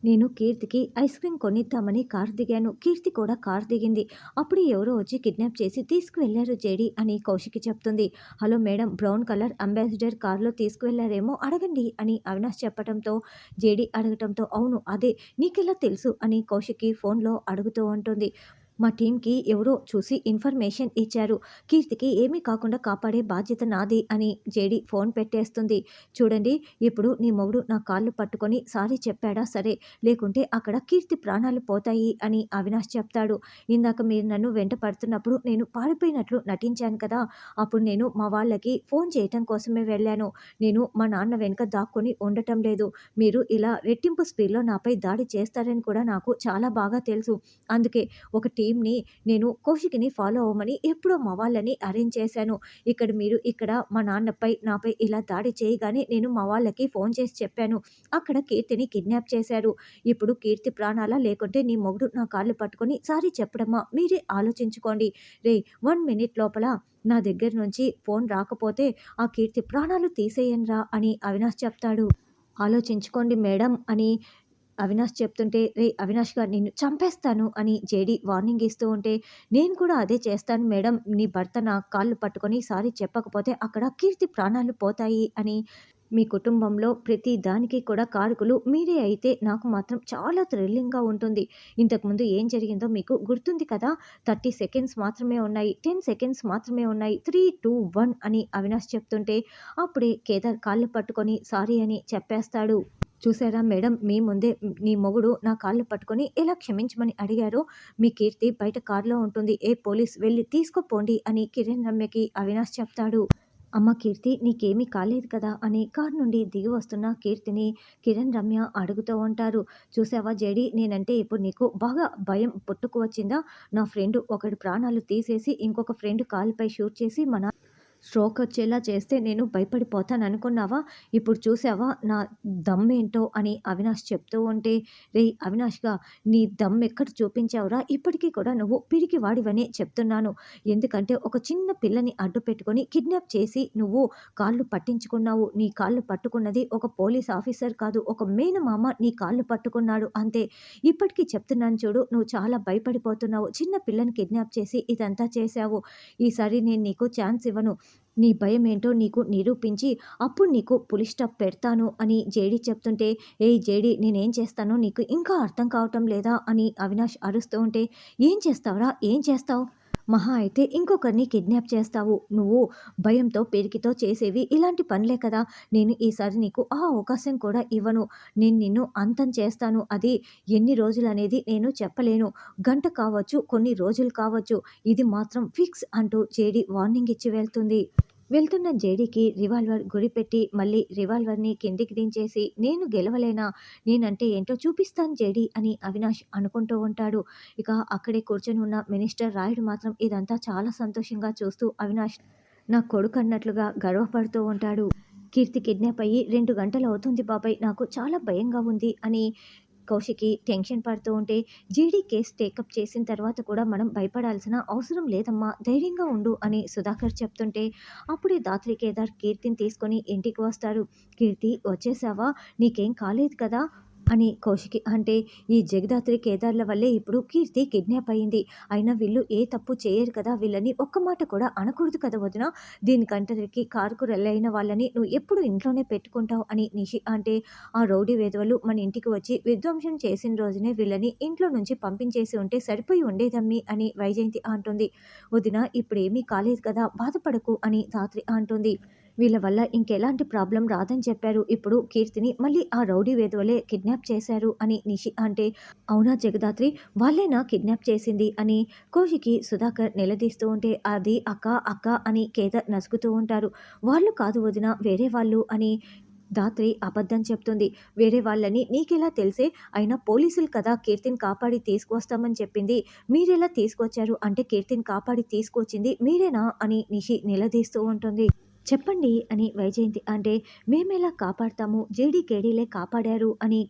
నేను కీర్తికి ice cream కొనిద్దామని car దిగాను. కీర్తి కూడా కారు దిగింది. అప్పుడు ఎవరో వచ్చి కిడ్నాప్ చేసి తీసుకువెళ్లారు జేడీ అని కౌశికి చెప్తుంది. Hello madam, brown colour ambassador కారులో తీసుకువెళ్లారేమో అడగండి అని అవినాష్ చెప్పడంతో జేడీ అడగటంతో అవును అదే, నీకెలా తెలుసు అని కౌశికి ఫోన్లో అడుగుతూ ఉంటుంది. మా టీంకి ఎవరో చూసి ఇన్ఫర్మేషన్ ఇచ్చారు. కీర్తికి ఏమీ కాకుండా కాపాడే బాధ్యత నాది అని జేడీ ఫోన్ పెట్టేస్తుంది. చూడండి, ఇప్పుడు నీ మొగుడు నా కాళ్ళు పట్టుకొని సారీ చెప్పాడా సరే, లేకుంటే అక్కడ కీర్తి ప్రాణాలు పోతాయి అని అవినాష్ చెప్తాడు. ఇందాక మీరు నన్ను వెంట పడుతున్నప్పుడు నేను పారిపోయినట్లు నటించాను కదా, అప్పుడు నేను మా వాళ్ళకి ఫోన్ చేయటం కోసమే వెళ్ళాను. నేను మా నాన్న వెనుక దాక్కొని ఉండటం లేదు. మీరు ఇలా రెట్టింపు స్పీడ్లో నాపై దాడి చేస్తారని కూడా నాకు చాలా బాగా తెలుసు. అందుకే ఒక టీమ్‌ని నేను కౌశిక్‌ని ఫాలో అవ్వమని ఎప్పుడో మా వాళ్ళని అరేంజ్ చేశాను. ఇక్కడ మా నాన్నపై, నాపై ఇలా దాడి చేయగానే నేను మా వాళ్ళకి ఫోన్ చేసి చెప్పాను. అక్కడ కీర్తిని కిడ్నాప్ చేశారు. ఇప్పుడు కీర్తి ప్రాణాలా లేకుంటే నీ మొగుడు నా కాళ్ళు పట్టుకొని సారీ చెప్పడమా? మీరే ఆలోచించుకోండి. రేయ్ 1 మినిట్ లోపల నా దగ్గర నుంచి ఫోన్ రాకపోతే ఆ కీర్తి ప్రాణాలు తీసేయనురా అని అవినాష్ చెప్తాడు. ఆలోచించుకోండి మేడం అని అవినాష్ చెప్తుంటే, "రేయ్ అవినాష్‌గా నిన్ను చంపేస్తాను" అని జేడీ వార్నింగ్ ఇస్తూ ఉంటే, "నేను కూడా అదే చేస్తాను మేడం. నీ భర్త నా కాళ్ళు పట్టుకొని సారీ చెప్పకపోతే అక్కడ కీర్తి ప్రాణాలు పోతాయి" అని, "మీ కుటుంబంలో ప్రతి దానికి కూడా కారకులు మీరే అయితే నాకు మాత్రం చాలా థ్రిల్లింగ్‌గా ఉంటుంది. ఇంతకుముందు ఏం జరిగిందో మీకు గుర్తుంది కదా! 30 సెకండ్స్ మాత్రమే ఉన్నాయి. 10 సెకండ్స్ మాత్రమే ఉన్నాయి. 3, 2, 1" అని అవినాష్ చెప్తుంటే, అప్పుడే కేదార్ కాళ్ళు పట్టుకొని సారీ అని చెప్పేస్తాడు. చూసారా మేడం, మీ ముందే నీ మొగుడు నా కాళ్ళు పట్టుకొని ఎలా క్షమించమని అడిగారో, మీ కీర్తి బయట కారులో ఉంటుంది. ఏ పోలీస్ వెళ్ళి తీసుకుపోండి అని కిరణ్ రమ్యకి అవినాష్ చెప్తాడు. అమ్మ కీర్తి, నీకేమీ కాలేదు కదా అని కారు నుండి దిగి వస్తున్న కీర్తిని కిరణ్ రమ్య అడుగుతూ ఉంటారు. చూసావా జేడీ, నేనంటే ఇప్పుడు నీకు బాగా భయం పుట్టుకు వచ్చిందా? నా ఫ్రెండ్ ఒకడి ప్రాణాలు తీసేసి ఇంకొక ఫ్రెండ్ కాలుపై షూట్ చేసి స్ట్రోక్ వచ్చేలా చేస్తే నేను భయపడిపోతాననుకున్నావా? ఇప్పుడు చూసావా నా దమ్మేంటో అని అవినాష్ చెప్తూ ఉంటే, రేయ్ అవినాష్‌గా నీ దమ్మెక్కడ చూపించావురా? ఇప్పటికి కూడా నువ్వు పిరికివాడివనే చెప్తున్నాను. ఎందుకంటే ఒక చిన్న పిల్లని అడ్డు పెట్టుకొని కిడ్నాప్ చేసి నువ్వు కాళ్ళు పట్టించుకున్నావు. నీ కాళ్ళు పట్టుకున్నది ఒక పోలీస్ ఆఫీసర్ కాదు, ఒక మేనమామ నీ కాళ్ళు పట్టుకున్నాడు అంతే. ఇప్పటికి చెప్తున్నాను చూడు, నువ్వు చాలా భయపడిపోతున్నావు. చిన్న పిల్లని కిడ్నాప్ చేసి ఇదంతా చేశావు. ఈసారి నేను నీకు ఛాన్స్ ఇవ్వను. నీ భయమేంటో నీకు నిరూపించి అప్పుడు నీకు పులి స్టాప్ పెడతాను అని జేడీ చెప్తుంటే, ఏయ్ జేడీ, నేనేం చేస్తానో నీకు ఇంకా అర్థం కావటం లేదా అని అవినాష్ అరుస్తూ ఉంటే, ఏం చేస్తావురా? ఏం చేస్తావు? మహా అయితే ఇంకొకరిని కిడ్నాప్ చేస్తావు. నువ్వు భయంతో పిరికితో చేసేవి ఇలాంటి పనులే కదా! నేను ఈసారి నీకు ఆ అవకాశం కూడా ఇవ్వను. నేను నిన్ను అంతం చేస్తాను. అది ఎన్ని రోజులనేది నేను చెప్పలేను. గంట కావచ్చు, కొన్ని రోజులు కావచ్చు. ఇది మాత్రం ఫిక్స్ అంటూ జేడీ వార్నింగ్ ఇచ్చి వెళ్తుంది. వెళ్తున్న జేడీకి రివాల్వర్ గురిపెట్టి మళ్ళీ రివాల్వర్‌ని కిందికి దించేసి, నేను గెలవలేనా? నేనంటే ఏంటో చూపిస్తాను జేడీ అని అవినాష్ అనుకుంటూ ఉంటాడు. ఇక అక్కడే కూర్చొని ఉన్న మినిస్టర్ రాయుడు మాత్రం ఇదంతా చాలా సంతోషంగా చూస్తూ అవినాష్ నా కొడుకన్నట్లుగా గర్వపడుతూ ఉంటాడు. కీర్తి కిడ్నాప్ అయ్యి 2 గంటలవుతుంది బాబాయ్, నాకు చాలా భయంగా ఉంది అని కౌశికి టెన్షన్ పడుతూ ఉంటే, జీడీ కేస్ టేకప్ చేసిన తర్వాత కూడా మనం భయపడాల్సిన అవసరం లేదమ్మా, ధైర్యంగా ఉండు అని సుధాకర్ చెప్తుంటే, అప్పుడే దాత్రి కేదార్ కీర్తిని తీసుకొని ఇంటికి వస్తారు. కీర్తి వచ్చేసావా? నీకేం కాలేదు కదా అని కౌశికి అంటే, ఈ జగదాత్రి కేదార్ల వల్లే ఇప్పుడు కీర్తి కిడ్నాప్ అయింది. అయినా వీళ్ళు ఏ తప్పు చేయరు కదా, వీళ్ళని ఒక్క మాట కూడా అనకూడదు కదా వదిన, దీనికంతటికి కారుకురలైన వాళ్ళని నువ్వు ఎప్పుడు ఇంట్లోనే పెట్టుకుంటావు అని నిషి అంటే, ఆ రౌడీ వెధవలు మన ఇంటికి వచ్చి విధ్వంసం చేసిన రోజునే వీళ్ళని ఇంట్లో నుంచి పంపించేసి ఉంటే సరిపోయి ఉండేదమ్మీ అని వైజయంతి అంటుంది. వదిన ఇప్పుడేమీ కాలేదు కదా, బాధపడకు అని ధాత్రి అంటుంది. వీళ్ళ వల్ల ఇంకెలాంటి ప్రాబ్లం రాదని చెప్పారు. ఇప్పుడు కీర్తిని మళ్ళీ ఆ రౌడీ వెధవలే కిడ్నాప్ చేశారు అని నిషి అంటే, అవునా జగదాత్రి, వాళ్ళేనా కిడ్నాప్ చేసింది అని కౌశికి సుధాకర్ నిలదీస్తూ ఉంటే, అది అక్క అక్క అని కేదార్ నసుగుతూ ఉంటారు. వాళ్ళు కాదు వదిన, వేరే వాళ్ళు అని ధాత్రి అబద్ధం చెప్తుంది. వేరే వాళ్ళని నీకెలా తెలిసే? అయినా పోలీసులు కదా కీర్తిని కాపాడి తీసుకువస్తామని చెప్పింది. మీరెలా తీసుకొచ్చారు అంటే కీర్తిని కాపాడి తీసుకొచ్చింది మీరేనా అని నిషి నిలదీస్తూ ఉంటుంది. చెప్పండి అని వైజయంతి అంటే, మేమెలా కాపాడతాము, జేడీ కేడీలే కాపాడారు అని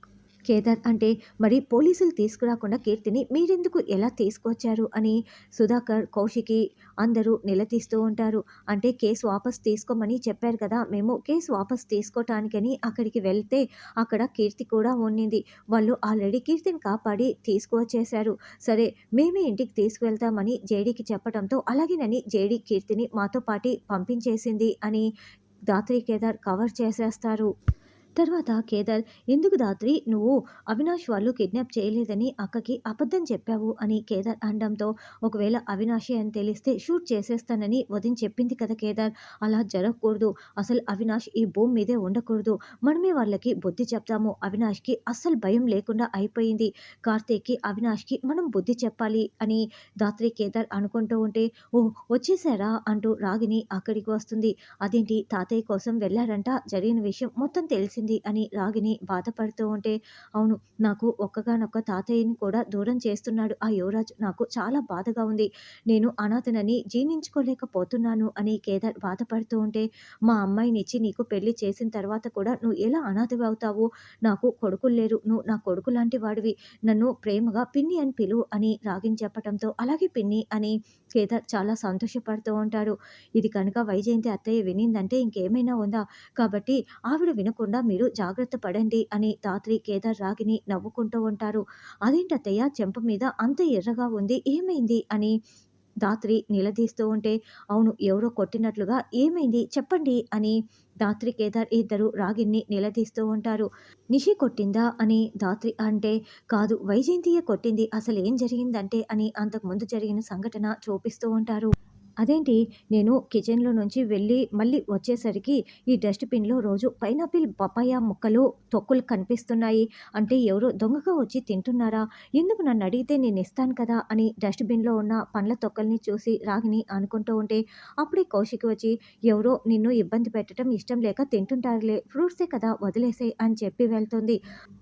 కేదార్ అంటే మరి పోలీసులు తీసుకురాకుండా కీర్తిని మీరెందుకు ఎలా తీసుకొచ్చారు అని సుధాకర్, కౌశికి అందరూ నిలదీస్తూ ఉంటారు. అంటే కేసు వాపస్ తీసుకోమని చెప్పారు కదా! మేము కేసు వాపస్ తీసుకోటానికని అక్కడికి వెళ్తే అక్కడ కీర్తి కూడా ఉన్నింది. వాళ్ళు ఆల్రెడీ కీర్తిని కాపాడి తీసుకువచ్చేశారు. సరే మేమే ఇంటికి తీసుకువెళ్తామని జేడీకి చెప్పడంతో అలాగేనని జేడీ కీర్తిని మాతో పాటి పంపించేసింది అని దాత్రి, కేదార్ కవర్ చేసేస్తారు. తర్వాత కేదార్, ఎందుకు దాత్రి నువ్వు అవినాష్ వాళ్ళు కిడ్నాప్ చేయలేదని అక్కకి అబద్ధం చెప్పావు అని కేదార్ అనడంతో, ఒకవేళ అవినాషే అని తెలిస్తే షూట్ చేసేస్తానని వదిన చెప్పింది కదా కేదార్, అలా జరగకూడదు. అసలు అవినాష్ ఈ భూమి మీదే ఉండకూడదు. మనమే వాళ్ళకి బుద్ధి చెప్తాము. అవినాష్కి అస్సలు భయం లేకుండా అయిపోయింది. కార్తీక్కి అవినాష్కి మనం బుద్ధి చెప్పాలి అని దాత్రి, కేదార్ అనుకుంటూ ఉంటే, ఓ వచ్చేసారా అంటూ రాగిని అక్కడికి వస్తుంది. అదేంటి తాతయ్య కోసం వెళ్ళారంట, జరిగిన విషయం మొత్తం తెలిసింది అని రాగిని బాధపడుతూ ఉంటే, అవును నాకు ఒక్కగానొక్క తాతయ్యని కూడా దూరం చేస్తున్నాడు ఆ యువరాజు, నాకు చాలా బాధగా ఉంది. నేను అనాథనని జీర్ణించుకోలేకపోతున్నాను అని కేదార్ బాధపడుతూ ఉంటే, మా అమ్మాయినిచ్చి నీకు పెళ్లి చేసిన తర్వాత కూడా నువ్వు ఎలా అనాథవి అవుతావు? నాకు కొడుకులు లేరు, నువ్వు నా కొడుకు లాంటి వాడివి, నన్ను ప్రేమగా పిన్ని అని పిలువు అని రాగిని చెప్పడంతో, అలాగే పిన్ని అని కేదార్ చాలా సంతోషపడుతూ ఉంటారు. ఇది కనుక వైజయంతి అత్తయ్య వినిందంటే ఇంకేమైనా ఉందా? కాబట్టి ఆవిడ వినకుండా మీరు జాగ్రత్త పడండి అని ధాత్రి, కేదార్, రాగిని నవ్వుకుంటూ ఉంటారు. అదేంటత్తయ్య చెంప మీద అంత ఎర్రగా ఉంది, ఏమైంది అని ధాత్రి నిలదీస్తూ ఉంటే, అవును ఎవరో కొట్టినట్లుగా ఏమైంది చెప్పండి అని ధాత్రి, కేదార్ ఇద్దరు రాగిన్ని నిలదీస్తూ ఉంటారు. నిషి కొట్టిందా అని ధాత్రి అంటే, కాదు వైజయంతియే కొట్టింది, అసలు ఏం జరిగిందంటే అని అంతకుముందు జరిగిన సంఘటన చూపిస్తూ ఉంటారు. అదేంటి నేను కిచెన్‌లో నుంచి వెళ్ళి మళ్ళీ వచ్చేసరికి ఈ డస్ట్‌బిన్‌లో రోజు పైనాపిల్, పపాయ ముక్కలు, తొక్కులు కనిపిస్తున్నాయి. అంటే ఎవరో దొంగగా వచ్చి తింటున్నారా? ఎందుకు నన్నడిగితే నేనిస్తాను కదా! అని డస్ట్‌బిన్‌లో ఉన్న పండ్ల తొక్కల్ని చూసి రాగిని అనుకుంటూ ఉంటే, అప్పుడే కౌశిక్ వచ్చి, ఎవరో నిన్ను ఇబ్బంది పెట్టడం ఇష్టం లేక తింటుంటారులే, ఫ్రూట్సే కదా వదిలేసేయ్ అని చెప్పి వెళ్తుంది.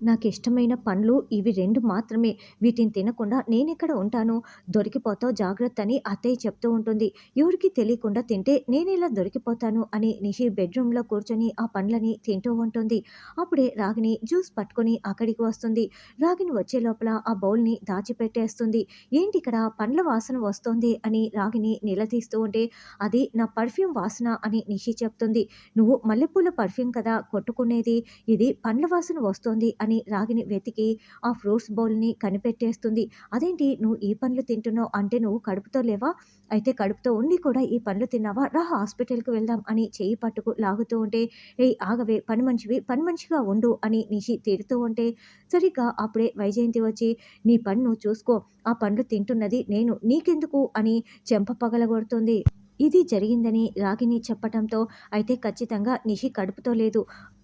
నాకిష్టమైన పండ్లు ఇవి 2 మాత్రమే. వీటిని తినకుండా నేనెక్కడ ఉంటాను? దొరికిపోతావు జాగ్రత్త అని అత్తయ్య చెప్తూ ఉంటుంది. ఎవరికీ తెలియకుండా తింటే నేనెలా దొరికిపోతాను అని నిషి బెడ్రూమ్‌లో కూర్చొని ఆ పండ్లని తింటూ ఉంటుంది. అప్పుడే రాగిని జ్యూస్ పట్టుకొని అక్కడికి వస్తుంది. రాగిని వచ్చే లోపల ఆ బౌల్‌ని దాచిపెట్టేస్తుంది. ఏంటిక్కడ పండ్ల వాసన వస్తోంది అని రాగిని నిలదీస్తూ ఉంటే, అది నా పర్ఫ్యూమ్ వాసన అని నిషి చెప్తుంది. నువ్వు మల్లెపూల పర్ఫ్యూమ్ కదా కొట్టుకునేది, ఇది పండ్ల వాసన వస్తోంది అని రాగిని వెతికి ఆ ఫ్రూట్స్ బౌల్‌ని కనిపెట్టేస్తుంది. అదేంటి నువ్వు ఈ పండ్లు తింటున్నావు, అంటే నువ్వు కడుపుతో లేవా? అయితే కడుపుతో ఉండి కూడా ఈ పండ్లు తిన్నావా? రా హాస్పిటల్‌కి వెళ్దాం అని చెయ్యి పట్టుకు లాగుతూ ఉంటే, ఏయ్ ఆగవే పని మనిషివి, పని మనిషిగా ఉండు అని నిషి తిడుతూ ఉంటే, సరిగ్గా అప్పుడే వైజయంతి వచ్చి, నీ పని నువ్వు చూసుకో, ఆ పండ్లు తింటున్నది నేను, నీకెందుకు అని చెంప పగలగొడుతుంది. ఇది జరిగిందని రాగిని చెప్పటంతో, అయితే ఖచ్చితంగా నిషి కడుపుతో లేదు.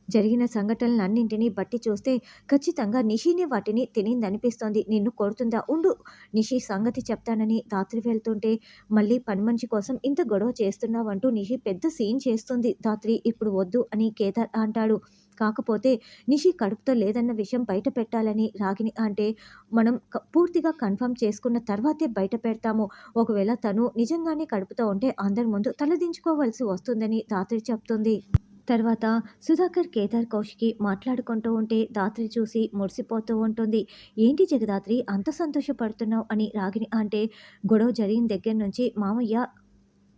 జరిగిన సంఘటనలన్నింటినీ బట్టి చూస్తే ఖచ్చితంగా నిషినే వాటిని తినిందనిపిస్తోంది. నిన్ను కొడుతుందా? ఉండు నిషి సంగతి చెప్తానని ధాత్రి వెళ్తుంటే, మళ్ళీ పని మనిషి కోసం ఇంత గొడవ చేస్తున్నావంటూ నిషి పెద్ద సీన్ చేస్తుంది. ధాత్రి ఇప్పుడు వద్దు అని కేదార్ అంటాడు. కాకపోతే నిషి కడుపుతో లేదన్న విషయం బయట పెట్టాలని రాగిని అంటే, మనం పూర్తిగా కన్ఫర్మ్ చేసుకున్న తర్వాతే బయట పెడతాము. ఒకవేళ తను నిజంగానే కడుపుతో ఉంటే అందరి ముందు తలదించుకోవాల్సి వస్తుందని ధాత్రి చెప్తుంది. తర్వాత సుధాకర్, కేదార్, కౌశికి మాట్లాడుకుంటూ ఉంటే ధాత్రి చూసి మురిసిపోతూ ఉంటుంది. ఏంటి జగదాత్రి అంత సంతోషపడుతున్నావు అని రాగిని అంటే, గొడవ జరిగిన దగ్గర నుంచి మామయ్య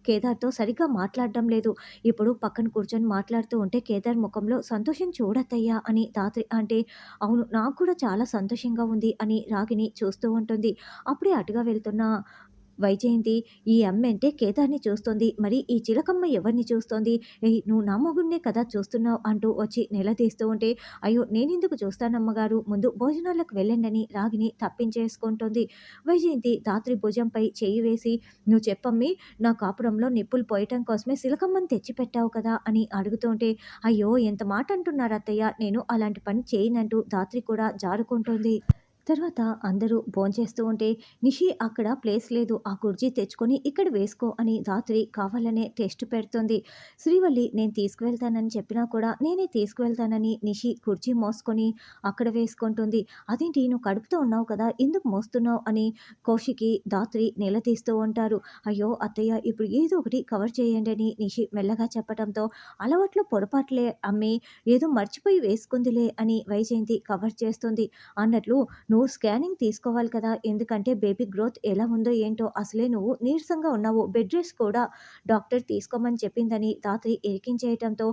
కేదార్‌తో సరిగ్గా మాట్లాడడం లేదు. ఇప్పుడు పక్కన కూర్చొని మాట్లాడుతూ ఉంటే కేదార్ ముఖంలో సంతోషం చూడత్తయ్యా అని ధాత్రి అంటే, అవును నాకు కూడా చాలా సంతోషంగా ఉంది అని రాగిని చూస్తూ ఉంటుంది. అప్పుడే అటుగా వెళ్తున్న వైజయంతి, ఈ అమ్మంటే కేదార్‌ని చూస్తోంది, మరి ఈ చిలకమ్మ ఎవరిని చూస్తోంది? ఏయ్ నువ్వు నా మొగుడినే కదా చూస్తున్నావు అంటూ వచ్చి నిలదీస్తూ ఉంటే, అయ్యో నేనెందుకు చూస్తానమ్మగారు, ముందు భోజనాలకు వెళ్ళండని రాగిని తప్పించేసుకుంటుంది. వైజయంతి ధాత్రి భుజంపై చెయ్యి వేసి, నువ్వు చెప్పమ్మీ, నా కాపురంలో నిప్పులు పోయటం కోసమే సిలకమ్మని తెచ్చిపెట్టావు కదా అని అడుగుతుంటే, అయ్యో ఎంత మాట అంటున్నారు అత్తయ్య, నేను అలాంటి పని చేయనంటూ ధాత్రి కూడా జారుకుంటుంది. తర్వాత అందరూ భోంచేస్తూ ఉంటే నిషి అక్కడ ప్లేస్ లేదు, ఆ కుర్చీ తెచ్చుకొని ఇక్కడ వేసుకో అని రాత్రి కావాలనే టెస్ట్ పెడుతుంది. శ్రీవల్లి నేను తీసుకువెళ్తానని చెప్పినా కూడా నేనే తీసుకువెళ్తానని నిషి కుర్చీ మోసుకొని అక్కడ వేసుకుంటుంది. అదేంటి నువ్వు కడుపుతో ఉన్నావు కదా ఎందుకు మోస్తున్నావు అని కౌశికి ధాత్రి నిలదీస్తూ ఉంటారు. అయ్యో అత్తయ్య ఇప్పుడు ఏదో ఒకటి కవర్ చేయండి అని నిషి మెల్లగా చెప్పడంతో అలవాట్లో పొరపాట్లే అమ్మి ఏదో మర్చిపోయి వేసుకుందిలే అని వైజయంతి కవర్ చేస్తుంది. అన్నట్లు నువ్వు స్కానింగ్ తీసుకోవాలి కదా! ఎందుకంటే బేబీ గ్రోత్ ఎలా ఉందో ఏంటో! అసలే నువ్వు నీరసంగా ఉన్నావు. బెడ్ రెస్ట్ కూడా డాక్టర్ తీసుకోమని చెప్పిందని ధాత్రి ఇరికించేయటంతో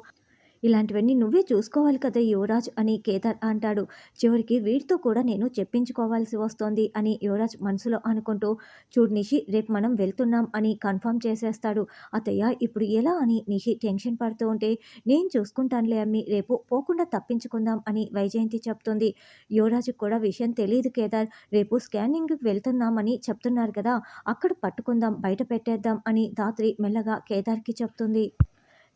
ఇలాంటివన్నీ నువ్వే చూసుకోవాలి కదా యువరాజ్ అని కేదార్ అంటాడు. చివరికి వీడితో కూడా నేను చెప్పించుకోవాల్సి వస్తోంది అని యువరాజ్ మనసులో అనుకుంటూ చూడు నిషి రేపు మనం వెళ్తున్నాం అని కన్ఫర్మ్ చేసేస్తాడు. అత్తయ్య ఇప్పుడు ఎలా అని నిషి టెన్షన్ పడుతూ ఉంటే నేను చూసుకుంటానులే అమ్మి రేపు పోకుండా తప్పించుకుందాం అని వైజయంతి చెప్తుంది. యువరాజుకు కూడా విషయం తెలియదు కేదార్. రేపు స్కానింగ్కి వెళ్తున్నామని చెప్తున్నారు కదా అక్కడ పట్టుకుందాం బయట పెట్టేద్దాం అని ధాత్రి మెల్లగా కేదార్కి చెప్తుంది.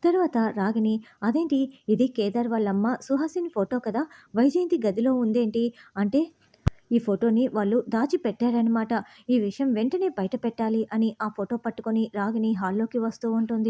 తర్వాత రాగిని అదేంటి ఇది కేదార్ వాళ్ళమ్మ సుహాసిని ఫోటో కదా వైజయంతి గదిలో ఉందేంటి అంటే ఈ ఫోటోని వాళ్ళు దాచిపెట్టారనమాట. ఈ విషయం వెంటనే బయట పెట్టాలి అని ఆ ఫోటో పట్టుకొని రాగిని హాల్లోకి వస్తూ ఉంటుంది.